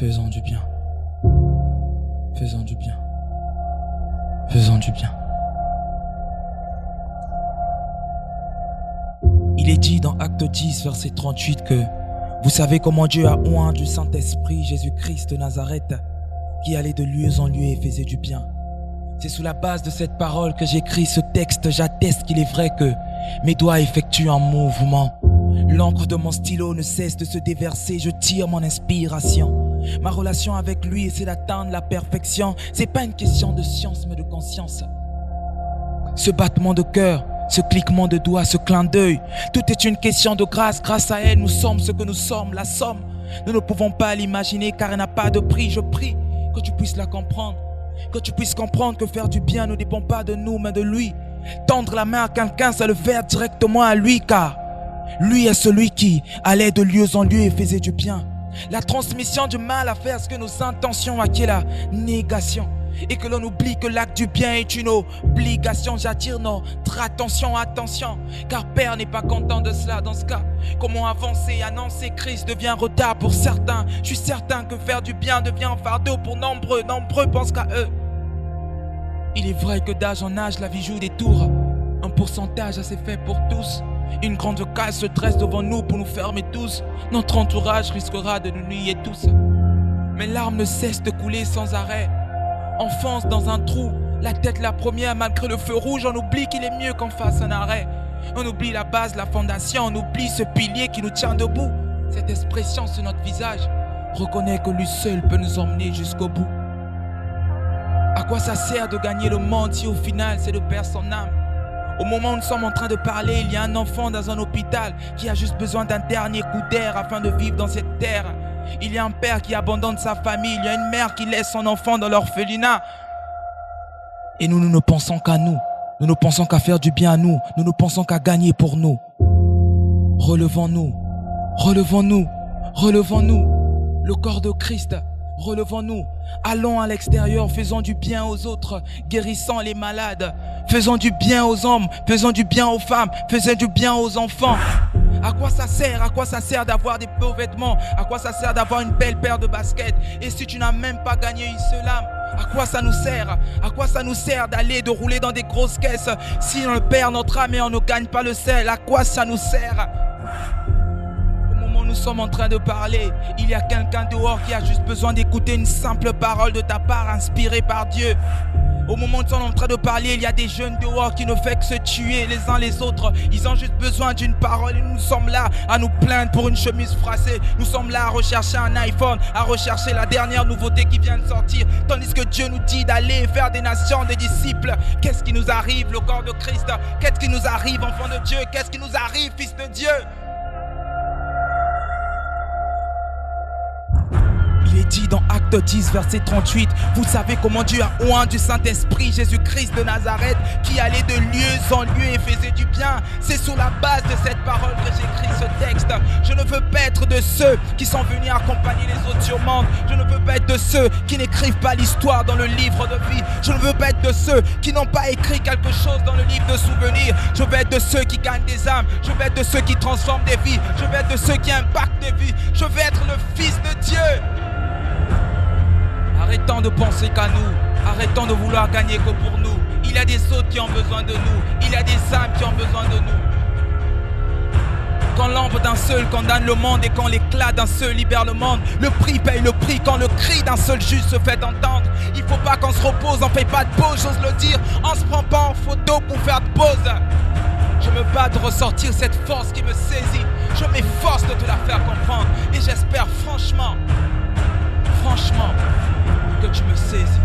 Faisons du bien. Faisons du bien. Faisons du bien. Il est dit dans Acte 10, verset 38 que vous savez comment Dieu a oint du Saint-Esprit Jésus-Christ de Nazareth qui allait de lieu en lieu et faisait du bien. C'est sous la base de cette parole que j'écris ce texte. J'atteste qu'il est vrai que mes doigts effectuent un mouvement. L'encre de mon stylo ne cesse de se déverser. Je tire mon inspiration. Ma relation avec lui, c'est d'atteindre la perfection. C'est pas une question de science, mais de conscience. Ce battement de cœur, ce cliquement de doigts, ce clin d'œil, tout est une question de grâce. Grâce à elle, nous sommes ce que nous sommes, la somme. Nous ne pouvons pas l'imaginer car elle n'a pas de prix. Je prie que tu puisses la comprendre. Que tu puisses comprendre que faire du bien ne dépend pas de nous, mais de lui. Tendre la main à quelqu'un, c'est le faire directement à lui, car lui est celui qui allait de lieu en lieu et faisait du bien. La transmission du mal à faire ce que nos intentions acquièrent la négation. Et que l'on oublie que l'acte du bien est une obligation. J'attire notre attention, attention, car Père n'est pas content de cela. Dans ce cas, comment avancer, annoncer Christ devient retard pour certains. Je suis certain que faire du bien devient un fardeau pour nombreux. Nombreux pensent qu'à eux. Il est vrai que d'âge en âge, la vie joue des tours. Un pourcentage assez fait pour tous. Une grande case se dresse devant nous pour nous fermer tous. Notre entourage risquera de nous nier tous. Mes larmes ne cessent de couler sans arrêt. On fonce dans un trou, la tête la première malgré le feu rouge. On oublie qu'il est mieux qu'on fasse un arrêt. On oublie la base, la fondation. On oublie ce pilier qui nous tient debout. Cette expression sur notre visage reconnaît que lui seul peut nous emmener jusqu'au bout. À quoi ça sert de gagner le monde si au final c'est de perdre son âme? Au moment où nous sommes en train de parler, il y a un enfant dans un hôpital qui a juste besoin d'un dernier coup d'air afin de vivre dans cette terre. Il y a un père qui abandonne sa famille, il y a une mère qui laisse son enfant dans l'orphelinat. Et nous ne pensons qu'à nous. Nous ne pensons qu'à faire du bien à nous. Nous ne pensons qu'à gagner pour nous. Relevons-nous. Relevons-nous. Relevons-nous. Le corps de Christ. Relevons-nous. Allons à l'extérieur, faisons du bien aux autres, guérissons les malades. Faisons du bien aux hommes, faisons du bien aux femmes, faisons du bien aux enfants. À quoi ça sert? À quoi ça sert d'avoir des beaux vêtements? À quoi ça sert d'avoir une belle paire de baskets? Et si tu n'as même pas gagné une seule âme, à quoi ça nous sert? À quoi ça nous sert d'aller, de rouler dans des grosses caisses si on perd notre âme et on ne gagne pas le sel? À quoi ça nous sert? Au moment où nous sommes en train de parler, il y a quelqu'un dehors qui a juste besoin d'écouter une simple parole de ta part inspirée par Dieu. Au moment où nous sommes en train de parler, il y a des jeunes dehors qui ne font que se tuer les uns les autres. Ils ont juste besoin d'une parole et nous sommes là à nous plaindre pour une chemise froissée. Nous sommes là à rechercher un iPhone, à rechercher la dernière nouveauté qui vient de sortir. Tandis que Dieu nous dit d'aller faire des nations, des disciples. Qu'est-ce qui nous arrive, le corps de Christ? Qu'est-ce qui nous arrive, enfant de Dieu? Qu'est-ce qui nous arrive, fils de Dieu? Il est dit dans Acte 10, verset 38, vous savez comment Dieu a oint du Saint-Esprit Jésus-Christ de Nazareth qui allait de lieu en lieu et faisait du bien. C'est sur la base de cette parole que j'écris ce texte. Je ne veux pas être de ceux qui sont venus accompagner les autres sur monde. Je ne veux pas être de ceux qui n'écrivent pas l'histoire dans le livre de vie. Je ne veux pas être de ceux qui n'ont pas écrit quelque chose dans le livre de souvenirs. Je veux être de ceux qui gagnent des âmes. Je veux être de ceux qui transforment des vies. Je veux être de ceux qui impactent des vies. Je veux être le Fils de Dieu. Arrêtons de penser qu'à nous, arrêtons de vouloir gagner que pour nous. Il y a des autres qui ont besoin de nous, il y a des âmes qui ont besoin de nous. Quand l'ombre d'un seul condamne le monde et quand l'éclat d'un seul libère le monde, le prix paye le prix quand le cri d'un seul juste se fait entendre. Il faut pas qu'on se repose, on fait pas de pause, j'ose le dire, on se prend pas en photo pour faire de pause. Je me bats de ressortir cette force qui me saisit, je m'efforce de te la faire comprendre et j'espère franchement que tu me saisis.